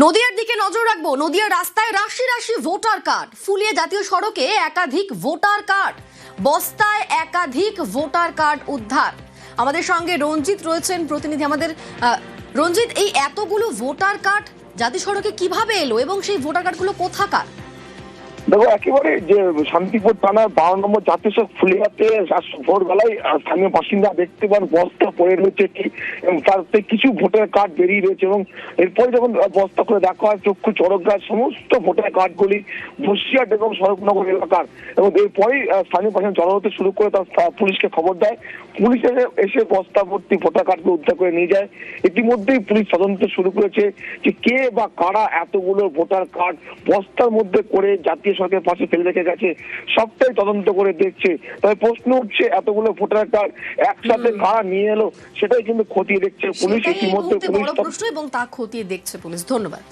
নদিয়ার দিকে নজর রাখবো। নদিয়ার রাস্তায় রাশি রাশি ভোটার কার্ড, ফুলিয়ে জাতীয় সড়কে একাধিক ভোটার কার্ড, বস্তায় একাধিক ভোটার কার্ড উদ্ধার। আমাদের সঙ্গে রঞ্জিত রয়েছেন প্রতিনিধি আমাদের। রঞ্জিত, এই এতগুলো ভোটার কার্ড জাতীয় সড়কে কিভাবে এলো এবং সেই ভোটার কার্ডগুলো কোথাকার? দেখো, একেবারে যে শান্তিপুর থানার 12 নম্বর জাতীয় সড়ক ফুলিয়াতে ভোরবেলায় স্থানীয় বাসিন্দা দেখতে পান বস্তা পড়ে রয়েছে একটি, এবং তাতে কিছু ভোটার কার্ড বেরিয়ে রয়েছে। এবং এরপরে যখন বস্তা করে দেখা হয় চক্ষু চড়কগাছ সমস্ত ভোটার কার্ডগুলি বসিরহাট এবং সড়কনগর এলাকার। এবং এরপরেই স্থানীয় বাসিন্দা জড়ো হতে শুরু করে তার পুলিশকে খবর দেয়। পুলিশ এসে বস্তা ভর্তি ভোটার কার্ডগুলো উদ্ধার করে নিয়ে যায়। ইতিমধ্যেই পুলিশ তদন্ত শুরু করেছে যে কে বা কারা এতগুলো ভোটার কার্ড বস্তার মধ্যে করে জাতীয় সড়কের পাশে ফেলে রেখে গেছে, সবটাই তদন্ত করে দেখছে। তবে প্রশ্ন উঠছে, এতগুলো ভোটার কার্ড একসাথে কারা নিয়ে এলো সেটাই কিন্তু খতিয়ে দেখছে পুলিশ। ইতিমধ্যে পুলিশ বড় প্রশ্ন এবং তা খতিয়ে দেখছে পুলিশ। ধন্যবাদ।